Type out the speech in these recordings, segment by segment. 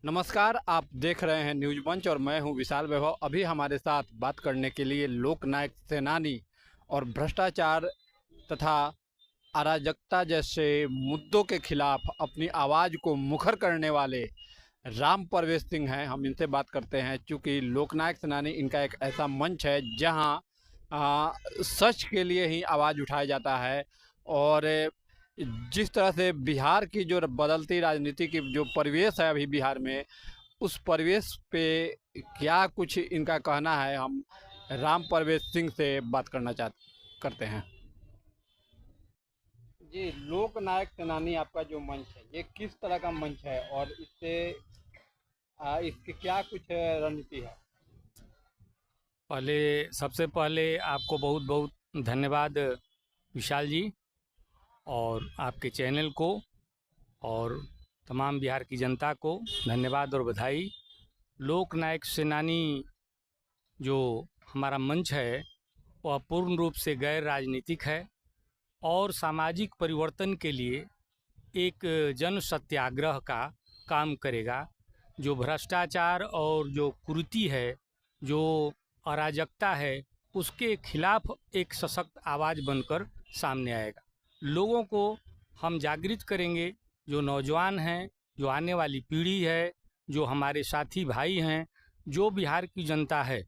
नमस्कार, आप देख रहे हैं न्यूज मंच और मैं हूं विशाल वैभव। अभी हमारे साथ बात करने के लिए लोकनायक सेनानी और भ्रष्टाचार तथा अराजकता जैसे मुद्दों के खिलाफ अपनी आवाज़ को मुखर करने वाले राम परवेश सिंह हैं। हम इनसे बात करते हैं। चूँकि लोकनायक सेनानी इनका एक ऐसा मंच है जहां सच के लिए ही आवाज़ उठाया जाता है। और जिस तरह से बिहार की जो बदलती राजनीति की जो परिवेश है अभी बिहार में, उस परिवेश पे क्या कुछ इनका कहना है, हम राम परवेश सिंह से बात करते हैं। जी, लोकनायक सेनानी आपका जो मंच है, ये किस तरह का मंच है और इससे इसकी क्या कुछ रणनीति है? सबसे पहले आपको बहुत बहुत धन्यवाद विशाल जी, और आपके चैनल को और तमाम बिहार की जनता को धन्यवाद और बधाई। लोकनायक सेनानी जो हमारा मंच है वह पूर्ण रूप से गैर राजनीतिक है और सामाजिक परिवर्तन के लिए एक जन सत्याग्रह का काम करेगा। जो भ्रष्टाचार और जो कुरीति है, जो अराजकता है, उसके खिलाफ एक सशक्त आवाज़ बनकर सामने आएगा। लोगों को हम जागृत करेंगे। जो नौजवान हैं, जो आने वाली पीढ़ी है, जो हमारे साथी भाई हैं, जो बिहार की जनता है,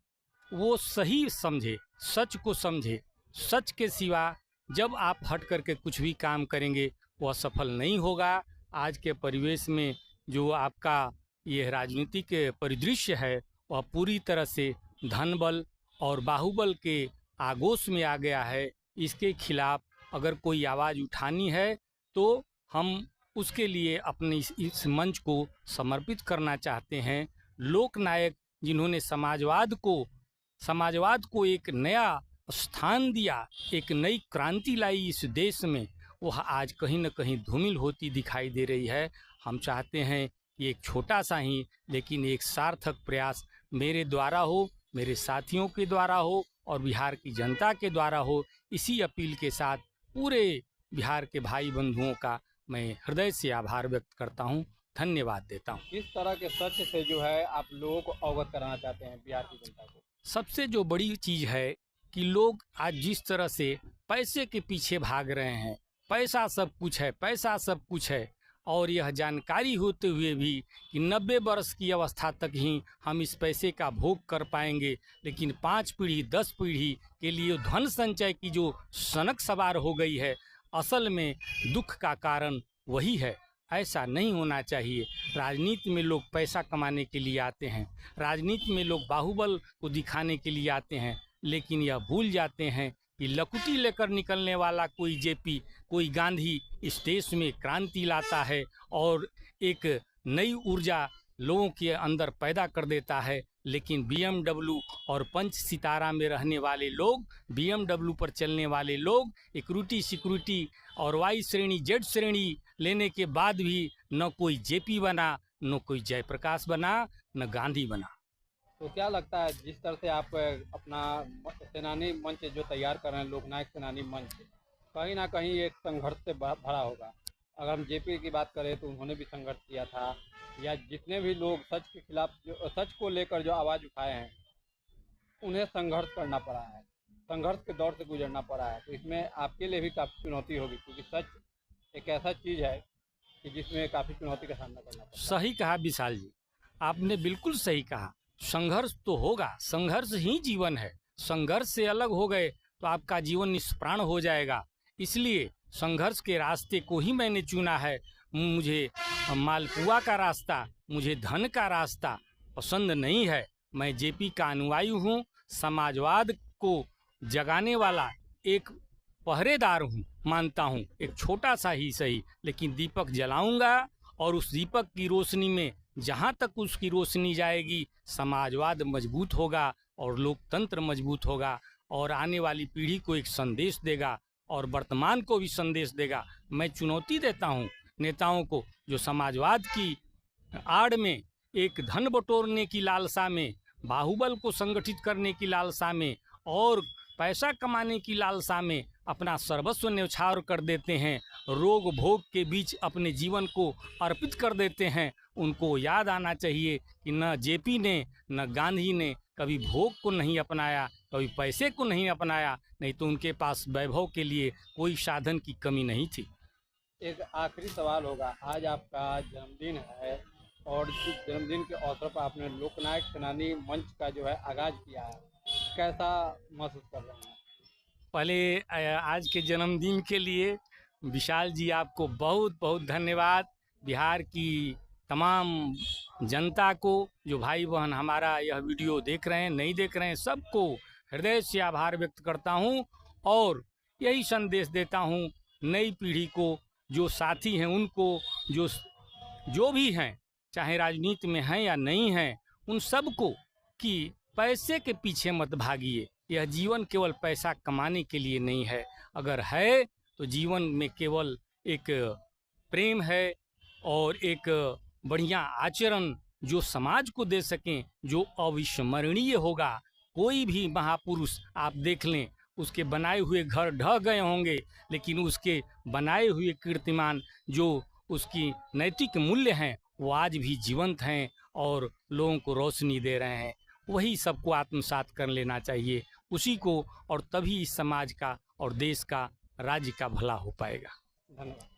वो सही समझे, सच को समझे। सच के सिवा जब आप हट करके कुछ भी काम करेंगे वह सफल नहीं होगा। आज के परिवेश में जो आपका ये राजनीतिक परिदृश्य है वह पूरी तरह से धन बल और बाहुबल के आगोश में आ गया है। इसके खिलाफ अगर कोई आवाज़ उठानी है तो हम उसके लिए अपने इस मंच को समर्पित करना चाहते हैं। लोकनायक जिन्होंने समाजवाद को एक नया स्थान दिया, एक नई क्रांति लाई इस देश में, वह आज कहीं न कहीं धूमिल होती दिखाई दे रही है। हम चाहते हैं कि एक छोटा सा ही लेकिन एक सार्थक प्रयास मेरे द्वारा हो, मेरे साथियों के द्वारा हो और बिहार की जनता के द्वारा हो। इसी अपील के साथ पूरे बिहार के भाई बंधुओं का मैं हृदय से आभार व्यक्त करता हूं, धन्यवाद देता हूं। किस तरह के सच से जो है आप लोगों को अवगत कराना चाहते हैं बिहार की जनता को? सबसे जो बड़ी चीज़ है कि लोग आज जिस तरह से पैसे के पीछे भाग रहे हैं, पैसा सब कुछ है, पैसा सब कुछ है, और यह जानकारी होते हुए भी कि 90 वर्ष की अवस्था तक ही हम इस पैसे का भोग कर पाएंगे, लेकिन 5 पीढ़ी 10 पीढ़ी के लिए धन संचय की जो सनक सवार हो गई है, असल में दुख का कारण वही है। ऐसा नहीं होना चाहिए। राजनीति में लोग पैसा कमाने के लिए आते हैं, राजनीति में लोग बाहुबल को दिखाने के लिए आते हैं, लेकिन यह भूल जाते हैं कि लकुटी लेकर निकलने वाला कोई जेपी, कोई गांधी इस देश में क्रांति लाता है और एक नई ऊर्जा लोगों के अंदर पैदा कर देता है। लेकिन बीएमडब्ल्यू और पंच सितारा में रहने वाले लोग, बीएमडब्ल्यू पर चलने वाले लोग इक्विटी सिक्योरिटी और वाई श्रेणी जेड श्रेणी लेने के बाद भी न कोई जेपी बना, न कोई जयप्रकाश बना, न गांधी बना। तो क्या लगता है जिस तरह से आप अपना सेनानी मंच जो तैयार कर रहे हैं, लोकनायक सेनानी मंच, कहीं ना कहीं एक संघर्ष से भरा होगा? अगर हम जेपी की बात करें तो उन्होंने भी संघर्ष किया था, या जितने भी लोग सच के खिलाफ जो सच को लेकर जो आवाज़ उठाए हैं उन्हें संघर्ष करना पड़ा है, संघर्ष के दौर से गुजरना पड़ा है। तो इसमें आपके लिए भी काफ़ी चुनौती होगी, क्योंकि सच एक ऐसा चीज़ है कि जिसमें काफ़ी चुनौती का सामना करना पड़ता है। सही कहा विशाल जी, आपने बिल्कुल सही कहा। संघर्ष तो होगा, संघर्ष ही जीवन है। संघर्ष से अलग हो गए तो आपका जीवन निष्प्राण हो जाएगा। इसलिए संघर्ष के रास्ते को ही मैंने चुना है। मुझे मालपुआ का रास्ता, मुझे धन का रास्ता पसंद नहीं है। मैं जेपी का अनुयायी हूँ, समाजवाद को जगाने वाला एक पहरेदार हूँ, मानता हूँ। एक छोटा सा ही सही लेकिन दीपक जलाऊंगा, और उस दीपक की रोशनी में जहाँ तक उसकी रोशनी जाएगी समाजवाद मजबूत होगा और लोकतंत्र मजबूत होगा और आने वाली पीढ़ी को एक संदेश देगा और वर्तमान को भी संदेश देगा। मैं चुनौती देता हूँ नेताओं को जो समाजवाद की आड़ में एक धन बटोरने की लालसा में, बाहुबल को संगठित करने की लालसा में और पैसा कमाने की लालसा में अपना सर्वस्व न्यौछावर कर देते हैं रोग भोग के बीच अपने जीवन को अर्पित कर देते हैं, उनको याद आना चाहिए कि न जेपी ने न गांधी ने कभी भोग को नहीं अपनाया, कभी पैसे को नहीं अपनाया, नहीं तो उनके पास वैभव के लिए कोई साधन की कमी नहीं थी। एक आखिरी सवाल होगा, आज आपका जन्मदिन है और इस जन्मदिन के अवसर पर आपने लोकनायक सेनानी मंच का जो है आगाज किया है, कैसा महसूस कर रहे हैं? पहले आज के जन्मदिन के लिए विशाल जी आपको बहुत बहुत धन्यवाद। बिहार की तमाम जनता को, जो भाई बहन हमारा यह वीडियो देख रहे हैं, नहीं देख रहे हैं, सबको हृदय से आभार व्यक्त करता हूं और यही संदेश देता हूं नई पीढ़ी को, जो साथी हैं उनको, जो भी हैं, चाहे राजनीति में हैं या नहीं हैं, उन सबको कि पैसे के पीछे मत भागिए। यह जीवन केवल पैसा कमाने के लिए नहीं है, अगर है तो जीवन में केवल एक प्रेम है और एक बढ़िया आचरण जो समाज को दे सकें, जो अविस्मरणीय होगा। कोई भी महापुरुष आप देख लें, उसके बनाए हुए घर ढह गए होंगे, लेकिन उसके बनाए हुए कीर्तिमान, जो उसकी नैतिक मूल्य हैं, वो आज भी जीवंत हैं और लोगों को रोशनी दे रहे हैं। वही सबको आत्मसात कर लेना चाहिए, उसी को, और तभी इस समाज का और देश का, राज्य का भला हो पाएगा। धन्यवाद।